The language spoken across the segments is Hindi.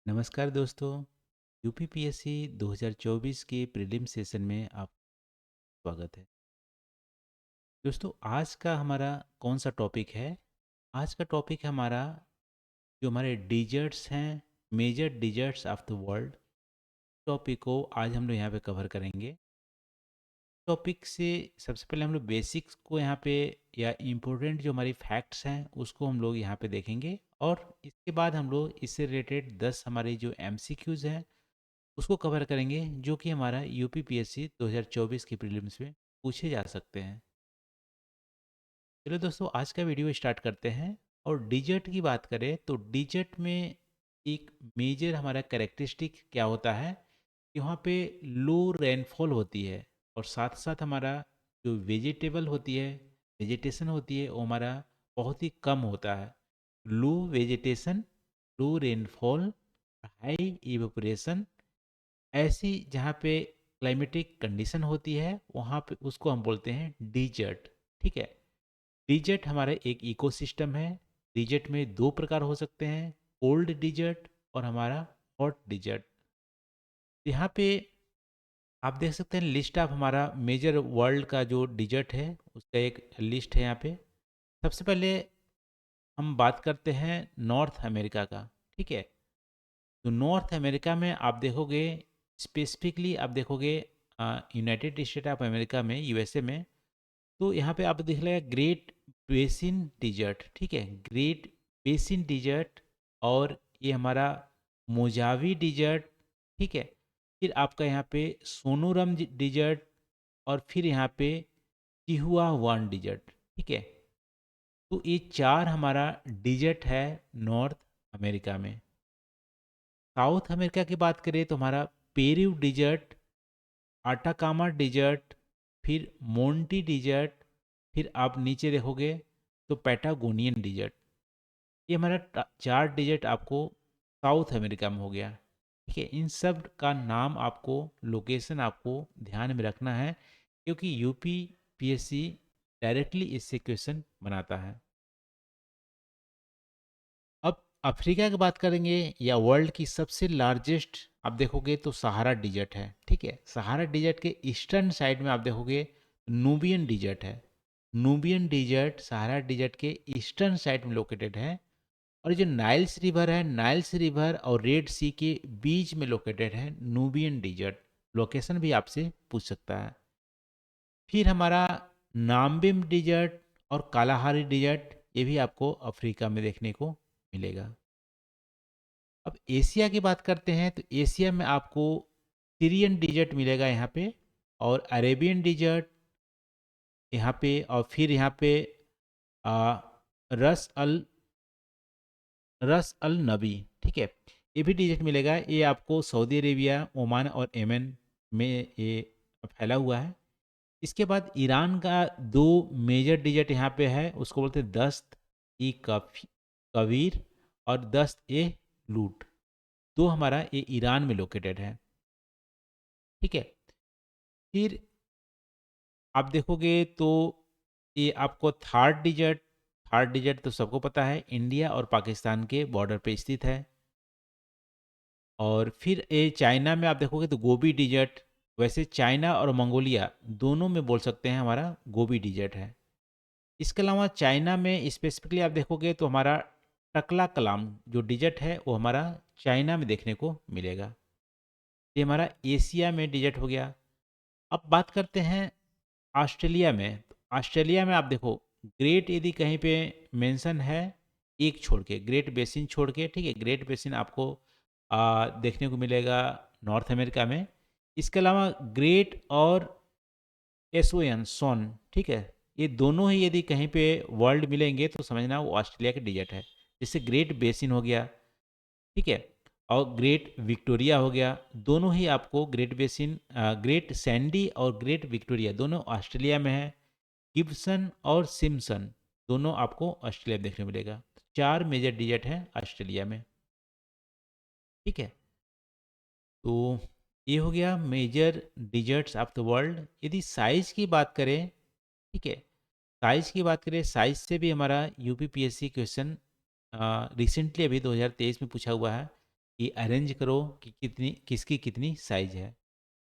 नमस्कार दोस्तों। यूपीपीएससी 2024 के प्रीलिम सेशन में आप स्वागत है। दोस्तों आज का हमारा कौन सा टॉपिक है? आज का टॉपिक है हमारा जो हमारे डिजर्ट्स हैं, major deserts of the world. Topic को आज हम लोग यहाँ पे कवर करेंगे। टॉपिक से सबसे पहले हम लोग बेसिक्स को यहाँ पे या इम्पोर्टेंट जो हमारी फैक्ट्स हैं उसको हम लोग यहाँ पे देखेंगे, और इसके बाद हम लोग इससे रिलेटेड 10 हमारे जो एमसीक्यूज हैं उसको कवर करेंगे, जो कि हमारा यूपीपीएससी 2024 की प्रीलिम्स में पूछे जा सकते हैं। चलो दोस्तों आज का वीडियो स्टार्ट करते हैं। और डिजर्ट की बात करें तो डिजर्ट में एक मेजर हमारा कैरेक्टरिस्टिक क्या होता है कि वहाँ पे लो रेनफॉल होती है, और साथ साथ हमारा जो वेजिटेबल होती है, वेजिटेशन होती है, वो हमारा बहुत ही कम होता है। Low vegetation, low rainfall, high evaporation, ऐसी जहाँ पे क्लाइमेटिक कंडीशन होती है वहाँ पे उसको हम बोलते हैं डिजर्ट। ठीक है। डिजर्ट हमारा एक इकोसिस्टम है। डिजर्ट में दो प्रकार हो सकते हैं, कोल्ड डिजर्ट और हमारा हॉट डिजर्ट। यहाँ पे आप देख सकते हैं लिस्ट ऑफ हमारा मेजर वर्ल्ड का जो डिजर्ट है उसका एक लिस्ट है यहाँ पे। सबसे पहले हम बात करते हैं नॉर्थ अमेरिका का। ठीक है। तो नॉर्थ अमेरिका में आप देखोगे, स्पेसिफिकली आप देखोगे यूनाइटेड स्टेट ऑफ अमेरिका में, यूएसए में, तो यहाँ पे आप देख लेगा ग्रेट बेसिन डिजर्ट। ठीक है, ग्रेट बेसिन डिजर्ट, और ये हमारा मोजावी डिजर्ट। ठीक है। फिर आपका यहाँ पे सोनोरम डिजर्ट, और फिर यहाँ पे चिहुआ वान डिजर्ट। ठीक है। तो ये चार हमारा डिजर्ट है नॉर्थ अमेरिका में। साउथ अमेरिका की बात करें तो हमारा पेरू डिजर्ट, आटाकामा डिजर्ट, फिर मोंटी डिजर्ट, फिर आप नीचे देखोगे तो पैटागोनियन डिजर्ट। ये हमारा चार डिजर्ट आपको साउथ अमेरिका में हो गया। ठीक है। इन सब का नाम आपको, लोकेशन आपको ध्यान में रखना है, क्योंकि यूपी पीएससी डायरेक्टली इससे क्वेश्चन बनाता है। अब अफ्रीका की बात करेंगे, या वर्ल्ड की सबसे लार्जेस्ट आप देखोगे तो सहारा डिजर्ट है। ठीक है। सहारा डिजर्ट के ईस्टर्न साइड में आप देखोगे नूबियन डिजर्ट है। नूबियन डिजर्ट सहारा डिजर्ट के ईस्टर्न साइड में लोकेटेड है। और जो नाइल्स रिवर है, नाइल्स रिवर और रेड सी के बीच में लोकेटेड है नूबियन डिजर्ट। लोकेशन भी आपसे पूछ सकता है। फिर हमारा नाम्बिम डिजर्ट और कालाहारी डिजर्ट, ये भी आपको अफ्रीका में देखने को मिलेगा। अब एशिया की बात करते हैं तो एशिया में आपको सीरियन डिजर्ट मिलेगा यहाँ पे, और अरेबियन डिजर्ट यहाँ पे, और फिर यहाँ पे आ, रस अल रस अल नबी। ठीक है। ये भी डिजिट मिलेगा। ये आपको सऊदी अरेबिया, ओमान और येमन में ये फैला हुआ है। इसके बाद ईरान का दो मेजर डिजिट यहाँ पे है, उसको बोलते हैं दस्त ई कबीर और दस्त ए लूट। दो हमारा ये ईरान में लोकेटेड है। ठीक है। फिर आप देखोगे तो ये आपको थर्ड डिजिट तो सबको पता है, इंडिया और पाकिस्तान के बॉर्डर पे स्थित है। और फिर ये चाइना में आप देखोगे तो गोबी डिजर्ट। वैसे चाइना और मंगोलिया दोनों में बोल सकते हैं हमारा गोबी डिजर्ट है। इसके अलावा चाइना में स्पेसिफिकली आप देखोगे तो हमारा टकला कलाम जो डिजर्ट है वो हमारा चाइना में देखने को मिलेगा। ये हमारा एशिया में डिजर्ट हो गया। अब बात करते हैं ऑस्ट्रेलिया में। तो ऑस्ट्रेलिया में आप देखो, ग्रेट यदि कहीं पे मेंशन है, एक छोड़ के, ग्रेट बेसिन छोड़ के। ठीक है। ग्रेट बेसिन आपको देखने को मिलेगा नॉर्थ अमेरिका में। इसके अलावा ग्रेट और एसओएन सोन, ठीक है, ये दोनों ही यदि कहीं पे वर्ल्ड मिलेंगे तो समझना वो ऑस्ट्रेलिया के डिजर्ट है। जैसे ग्रेट बेसिन हो गया, ठीक है, और ग्रेट विक्टोरिया हो गया। दोनों ही आपको ग्रेट बेसिन, ग्रेट सैंडी और ग्रेट विक्टोरिया दोनों ऑस्ट्रेलिया में है। गिब्सन और सिम्सन दोनों आपको ऑस्ट्रेलिया में देखने को मिलेगा। चार मेजर डिजर्ट हैं ऑस्ट्रेलिया में। ठीक है। तो ये हो गया major deserts of the world. यदि साइज की बात करें, ठीक है, साइज की बात करें, साइज से भी हमारा यूपीपीएससी क्वेश्चन रिसेंटली अभी 2023 में पूछा हुआ है। कि अरेंज करो कि कितनी किसकी कितनी साइज है।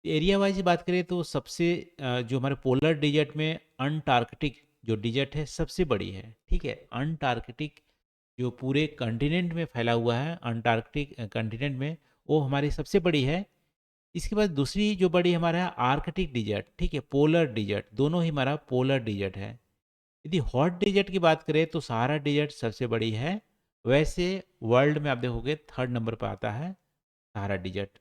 एरिया वाइज बात करें तो सबसे जो हमारे पोलर डिजर्ट में अंटार्कटिक जो डिजर्ट है सबसे बड़ी है, ठीक है। अंटार्कटिक जो पूरे कॉन्टिनेंट में फैला हुआ है, अंटार्कटिक कॉन्टिनेंट में, वो हमारी सबसे बड़ी है। इसके बाद दूसरी जो बड़ी हमारा है आर्कटिक डिजर्ट, ठीक है, पोलर डिजर्ट, दोनों ही हमारा पोलर डिजर्ट है। यदि हॉट डिजर्ट की बात करें तो सहारा डिजर्ट सबसे बड़ी है। वैसे वर्ल्ड में आप देखोगे थर्ड नंबर पर आता है सहारा डिजर्ट।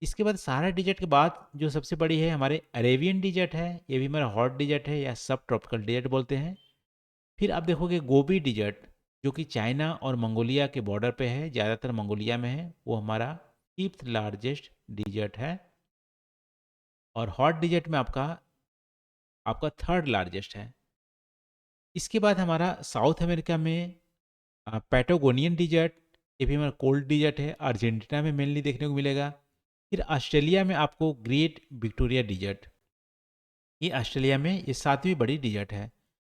इसके बाद सहारा डिजर्ट के बाद जो सबसे बड़ी है हमारे अरेबियन डिजर्ट है, ये भी हमारा हॉट डिजर्ट है या सब ट्रॉपिकल डिजर्ट बोलते हैं। फिर आप देखोगे गोबी डिजर्ट, जो कि चाइना और मंगोलिया के बॉर्डर पे है, ज़्यादातर मंगोलिया में है, वो हमारा फिफ्थ लार्जेस्ट डिजर्ट है। और हॉट डिजर्ट में आपका आपका थर्ड लार्जेस्ट है। इसके बाद हमारा साउथ अमेरिका में पैटागोनियन डिजर्ट, ये भी हमारा कोल्ड डिजर्ट है, अर्जेंटीना में मेनली देखने को मिलेगा। फिर ऑस्ट्रेलिया में आपको ग्रेट विक्टोरिया डिजर्ट, ये ऑस्ट्रेलिया में ये सातवीं बड़ी डिजर्ट है।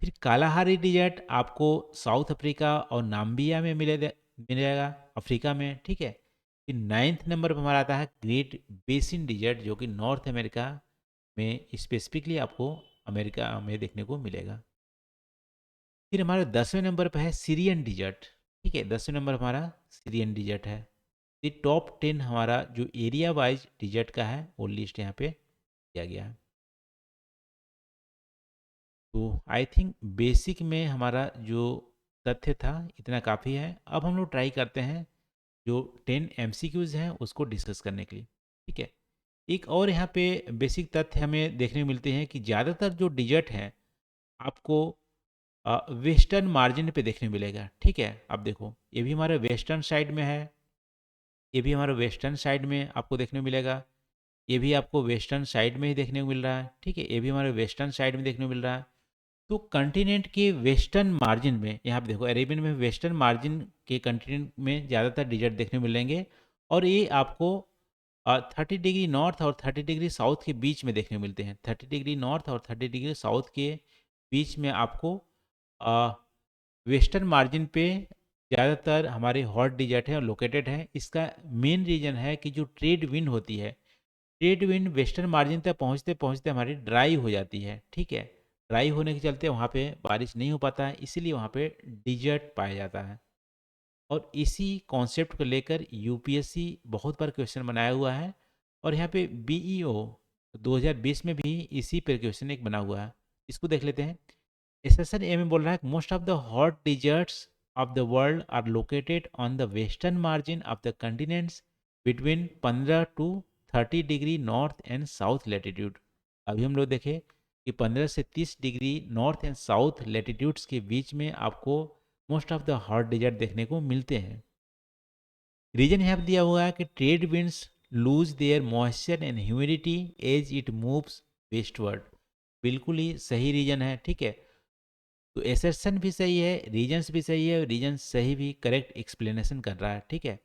फिर कालाहारी डिजर्ट आपको साउथ अफ्रीका और नाम्बिया में मिलेगा, अफ्रीका में, ठीक है। फिर नाइन्थ नंबर पर हमारा आता है ग्रेट बेसिन डिजर्ट, जो कि नॉर्थ अमेरिका में स्पेसिफिकली आपको अमेरिका में देखने को मिलेगा। फिर हमारे 10वें नंबर पर है सीरियन डिजर्ट, ठीक है, 10वें नंबर हमारा सीरियन डिजर्ट है। ये टॉप 10 हमारा जो एरिया वाइज डिजर्ट का है वो लिस्ट यहाँ पे दिया गया है। तो आई थिंक बेसिक में हमारा जो तथ्य था इतना काफ़ी है। अब हम लोग ट्राई करते हैं जो 10 एमसीक्यूज हैं उसको डिस्कस करने के लिए, ठीक है। एक और यहाँ पे बेसिक तथ्य हमें देखने को मिलते हैं कि ज़्यादातर जो डिजर्ट हैं आपको वेस्टर्न मार्जिन पे देखने को मिलेगा, ठीक है। अब देखो ये भी हमारे वेस्टर्न साइड में है, ये भी हमारे वेस्टर्न साइड में आपको देखने को मिलेगा, ये भी आपको वेस्टर्न साइड में ही देखने को मिल रहा है, ठीक है, ये भी हमारे वेस्टर्न साइड में देखने को मिल रहा है। तो कंटिनेंट के वेस्टर्न मार्जिन में यहाँ पे देखो अरेबियन में वेस्टर्न मार्जिन के कंटिनेंट में ज़्यादातर डिजर्ट देखने को मिलेंगे। और ये आपको 30 डिग्री नॉर्थ और 30 डिग्री साउथ के बीच में देखने को मिलते हैं। 30 डिग्री नॉर्थ और 30 डिग्री साउथ के बीच में आपको वेस्टर्न मार्जिन पे ज़्यादातर हमारे हॉट डिजर्ट है लोकेटेड है। इसका मेन रीज़न है कि जो ट्रेड विंड होती है, ट्रेड विंड वेस्टर्न मार्जिन तक पहुंचते पहुंचते हमारी ड्राई हो जाती है, ठीक है। ड्राई होने के चलते वहाँ पे बारिश नहीं हो पाता है, इसीलिए वहाँ पे डिजर्ट पाया जाता है। और इसी कॉन्सेप्ट को लेकर यूपीएससी बहुत बार क्वेश्चन बनाया हुआ है। और यहाँ पे बीईओ 2020 में भी इसी पर क्वेश्चन एक बना हुआ है, इसको देख लेते हैं। सेशन ए में बोल रहा है most of the hot deserts of the world are located on the western margin of the continents between 15 to 30 degree north and south latitude. अभी हम लोग देखें कि 15 से 30 degree north and south latitudes के बीच में आपको most of the hot desert देखने को मिलते हैं। रीजन यहाँ पे दिया हुआ है कि trade winds lose their moisture and humidity as it moves westward. बिल्कुल ही सही रीजन है, ठीक है। तो एसेशन भी सही है, रीजन्स भी सही है, रीजन सही भी करेक्ट एक्सप्लेनेशन कर रहा है, ठीक है।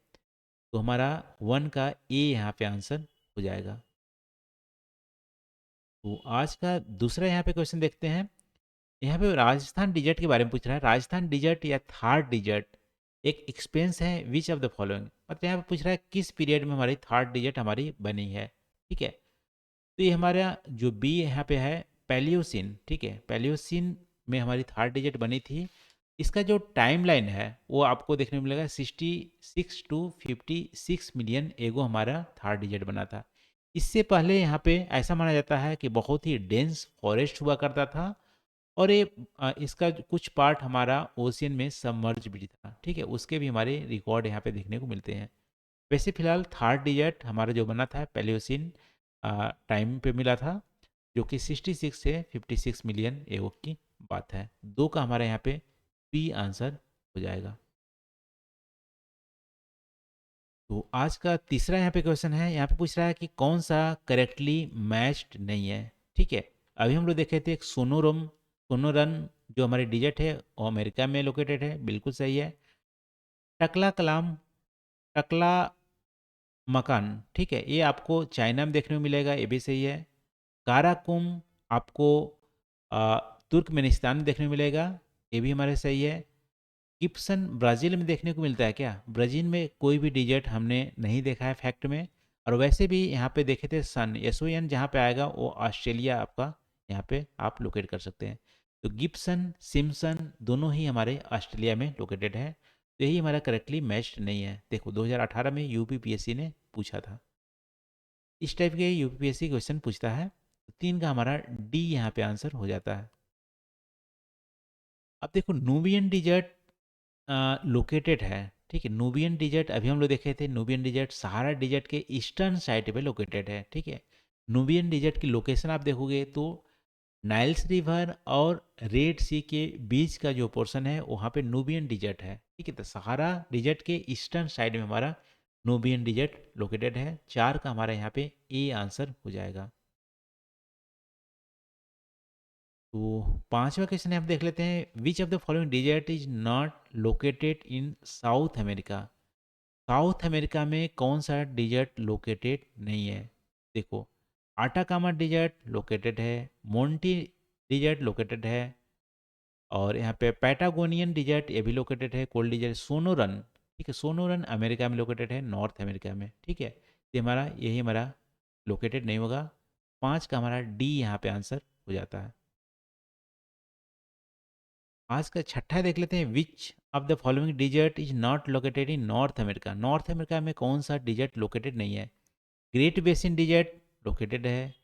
तो हमारा 1 का ए यहाँ पे आंसर हो जाएगा। तो आज का दूसरा यहाँ पे क्वेश्चन देखते हैं। यहाँ पे राजस्थान डिजर्ट के बारे में पूछ रहा है। राजस्थान डिजर्ट या थार डिजर्ट एक एक्सपेंस है विच ऑफ द फॉलोइंग, मतलब यहाँ पे पूछ रहा है किस पीरियड में हमारी थार डिजर्ट हमारी बनी है, ठीक है। तो ये हमारा जो बी यहाँ पे है पैलियोसिन, ठीक है, पैलियोसिन में हमारी थार डिजिट बनी थी। इसका जो टाइम लाइन है वो आपको देखने को मिलेगा 66 to 56 मिलियन एगो हमारा थार डिजिट बना था। इससे पहले यहाँ पे ऐसा माना जाता है कि बहुत ही डेंस फॉरेस्ट हुआ करता था। और ये इसका कुछ पार्ट हमारा ओशियन में सबमर्ज भी था, ठीक है, उसके भी हमारे रिकॉर्ड यहाँ पे देखने को मिलते हैं। वैसे फिलहाल थर्ड डिजर्ट हमारा जो बना था पैलियोसिन टाइम पे मिला था, जो कि 66 से 56 मिलियन एवोक की बात है। दो का हमारे यहाँ पे बी आंसर हो जाएगा। तो आज का तीसरा यहाँ पे क्वेश्चन है, यहाँ पे पूछ रहा है कि कौन सा करेक्टली मैच्ड नहीं है, ठीक है। अभी हम लोग देखे थे एक सोनोरन जो हमारी डिजिट है वो अमेरिका में लोकेटेड है, बिल्कुल सही है। टकला कलाम, टकला मकान, ठीक है, ये आपको चाइना में देखने को मिलेगा, ये भी सही है। काराकुम आपको तुर्कमेनिस्तान में देखने को मिलेगा, ये भी हमारे सही है। गिब्सन ब्राज़ील में देखने को मिलता है क्या? ब्राज़ील में कोई भी डिजिट हमने नहीं देखा है फैक्ट में। और वैसे भी यहाँ पे देखे थे सन, SON जहाँ पे आएगा वो ऑस्ट्रेलिया आपका यहाँ पे आप लोकेट कर सकते हैं। तो गिब्सन, सिम्पसन दोनों ही हमारे ऑस्ट्रेलिया में लोकेटेड है। तो यही हमारा करेक्टली मैच्ड नहीं है। देखो 2018 में यूपीपीएससी ने पूछा था। इस टाइप के यूपीपीएससी क्वेश्चन पूछता है। तो 3 का हमारा डी यहाँ पे आंसर हो जाता है। अब देखो नूबियन डिजर्ट लोकेटेड है, ठीक है। नूबियन डिजर्ट अभी हम लोग देखे थे, नूबियन डिजर्ट सहारा डिजर्ट के ईस्टर्न साइड पे लोकेटेड है, ठीक है। नूबियन डिजर्ट की लोकेशन आप देखोगे तो नाइल्स रिवर और रेड सी के बीच का जो पोर्शन है वहाँ पे नूबियन डिजर्ट है, ठीक है। तो सहारा डिजर्ट के ईस्टर्न साइड में हमारा नूबियन डिजर्ट लोकेटेड है। 4 का हमारा यहाँ पे ए आंसर हो जाएगा। तो 5वां क्वेश्चन हम देख लेते हैं, which of the following desert is not located in South America. South America में कौन सा डिजर्ट लोकेटेड नहीं है? देखो आटाकामा डिजर्ट लोकेटेड है, मोंटी डिजर्ट लोकेटेड है, और यहाँ पे पैटागोनियन डिजर्ट ये भी लोकेटेड है, कोल्ड डिजर्ट सोनोरन, ठीक है। सोनोरन अमेरिका में लोकेटेड है, नॉर्थ अमेरिका में, ठीक है। ये हमारा यही हमारा लोकेटेड नहीं होगा। 5 का हमारा डी यहाँ पे आंसर हो जाता है। आज का छठा देख लेते हैं, which of the following desert is not located in North America. North America में कौन सा डिजर्ट लोकेटेड नहीं है? ग्रेट बेसिन डिजर्ट लोकेटेड है,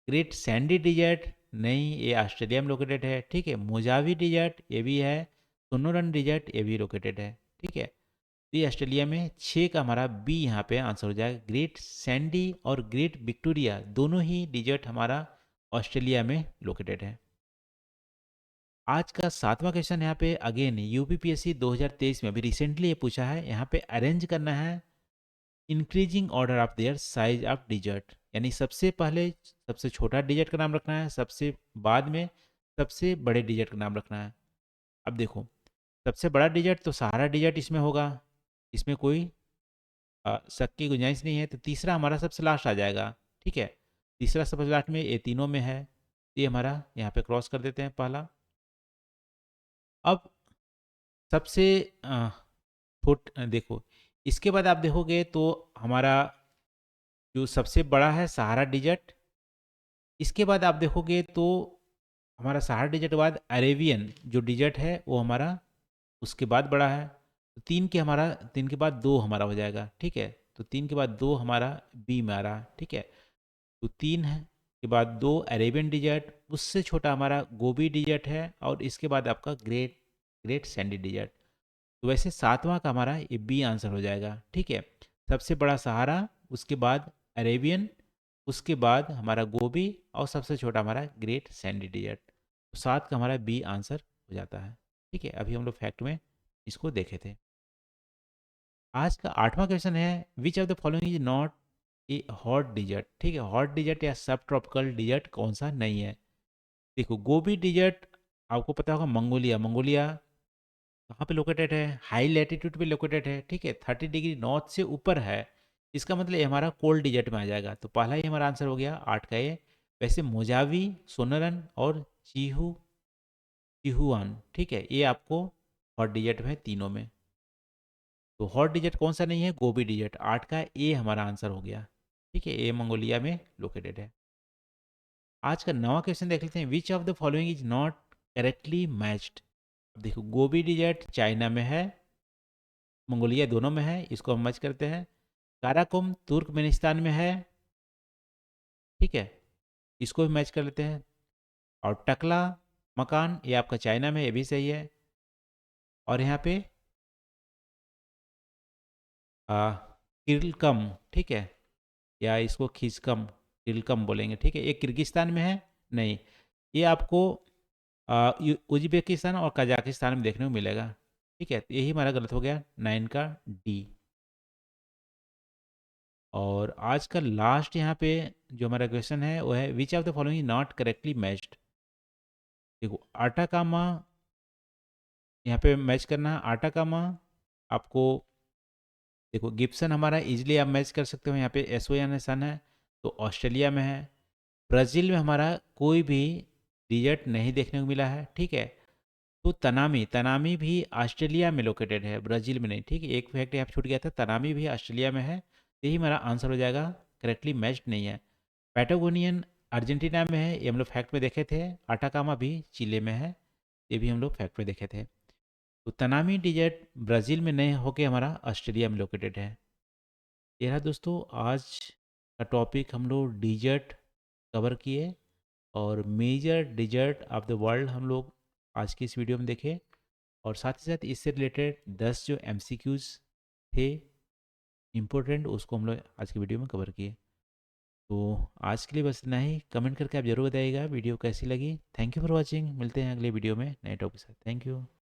ग्रेट सैंडी डिजर्ट नहीं, ये ऑस्ट्रेलिया में लोकेटेड है, ठीक है। मोजावी डिजर्ट ये भी है, सोनोरन डिजर्ट ये भी लोकेटेड है, ठीक है। तो ये ऑस्ट्रेलिया में 6 का हमारा बी यहाँ पे आंसर हो जाएगा। ग्रेट सैंडी और ग्रेट विक्टोरिया दोनों ही डिजर्ट हमारा ऑस्ट्रेलिया में लोकेटेड है। आज का 7वां क्वेश्चन यहाँ पे अगेन यूपीपीएससी 2023 में अभी रिसेंटली ये पूछा है। यहाँ पे अरेंज करना है increasing order of their size of dessert, यानी सबसे पहले सबसे छोटा डिजर्ट का नाम रखना है, सबसे बाद में सबसे बड़े डिजर्ट का नाम रखना है। अब देखो सबसे बड़ा डिजर्ट तो सहारा डिजर्ट इसमें होगा, इसमें कोई शक की गुंजाइश नहीं है। तो तीसरा हमारा सबसे लास्ट आ जाएगा, ठीक है। तीसरा सबसे लास्ट में ये तीनों में है, ये हमारा यहाँ पे क्रॉस कर देते हैं पहला। अब सबसे देखो इसके बाद आप देखोगे तो हमारा जो सबसे बड़ा है सहारा डिजर्ट, इसके बाद आप देखोगे तो हमारा सहारा डिजर्ट के बाद अरेबियन जो डिजर्ट है वो हमारा उसके बाद बड़ा है। तो 3 के बाद 2 हमारा हो जाएगा, ठीक है। तो 3 के बाद 2 हमारा बी में आ रहा है, ठीक है। तो 3 है के बाद 2 अरेबियन डिजर्ट, उससे छोटा हमारा गोबी डिजर्ट है, और इसके बाद आपका ग्रेट ग्रेट सैंडी डिजर्ट। तो वैसे 7वां का हमारा ये बी आंसर हो जाएगा, ठीक है। सबसे बड़ा सहारा, उसके बाद अरेबियन, उसके बाद हमारा गोभी, और सबसे छोटा हमारा ग्रेट सैंडी डिजर्ट। तो 7 का हमारा बी आंसर हो जाता है, ठीक है। अभी हम लोग फैक्ट में इसको देखे थे। आज का 8वां क्वेश्चन है, विच of the following is not a hot desert, ठीक है। हॉट डिजर्ट या सब ट्रॉपिकल डिजर्ट कौन सा नहीं है? देखो गोभी डिजर्ट आपको पता होगा, मंगोलिया, मंगोलिया कहाँ पे लोकेटेड है? हाई लैटिट्यूड पे लोकेटेड है, ठीक है। 30 डिग्री नॉर्थ से ऊपर है, इसका मतलब ये हमारा कोल्ड डिजर्ट में आ जाएगा। तो पहला ही हमारा आंसर हो गया 8 का ये। वैसे मोजावी, सोनरन और चिहुआन, ठीक है, ये आपको हॉट डिजर्ट में है तीनों में। तो हॉट डिजर्ट कौन सा नहीं है? गोबी डिजर्ट। 8 का ए हमारा आंसर हो गया, ठीक है। ए मंगोलिया में लोकेटेड है। आज का नवा क्वेश्चन देख लेते हैं, which of the following is not correctly matched. देखो गोबी डिजर्ट चाइना में है, मंगोलिया दोनों में है, इसको हम मैच करते हैं। काराकुम तुर्कमेनिस्तान में है, ठीक है, इसको भी मैच कर लेते हैं। और टकला मकान ये आपका चाइना में, ये भी सही है। और यहाँ पे किरलकम, ठीक है, या इसको खिजकम किरलकम बोलेंगे, ठीक है। ये किर्गिस्तान में है, नहीं, ये आपको उज्बेकिस्तान और कजाकिस्तान में देखने को मिलेगा, ठीक है। तो यही हमारा गलत हो गया 9 का डी। और आज का लास्ट यहाँ पे जो हमारा क्वेश्चन है वो है, विच of the following not correctly matched. देखो आटाकामा यहाँ पे मैच करना है, आटाकामा आपको देखो गिब्सन हमारा इजीली आप मैच कर सकते हो, यहाँ पे SON सन है तो ऑस्ट्रेलिया में है। ब्राज़ील में हमारा कोई भी डिजर्ट नहीं देखने को मिला है, ठीक है। तो तनामी तनामी भी ऑस्ट्रेलिया में लोकेटेड है, ब्राज़ील में नहीं, ठीक है? एक फैक्ट यहाँ पे छूट गया था, तनामी भी ऑस्ट्रेलिया में है। यही हमारा आंसर हो जाएगा, करेक्टली मैच्ड नहीं है। पैटागोनियन अर्जेंटीना में है, ये हम लोग फैक्ट में देखे थे। अटाकामा भी चिले में है, ये भी हम लोग फैक्ट में देखे थे। तो तनामी डिजर्ट ब्राज़ील में नहीं होके हमारा ऑस्ट्रेलिया में लोकेटेड है। ये रहा दोस्तों आज का टॉपिक, हम लोग डिजर्ट कवर किए और major desert of the world हम लोग आज की इस वीडियो में देखे, और साथ ही साथ इससे रिलेटेड 10 जो एमसीक्यूज थे इम्पोर्टेंट, उसको हम लोग आज की वीडियो में कवर किए। तो आज के लिए बस इतना ही। कमेंट करके आप जरूर बताइएगा वीडियो कैसी लगी। Thank you for watching. मिलते हैं अगले वीडियो में नए टॉपिक के साथ। Thank you.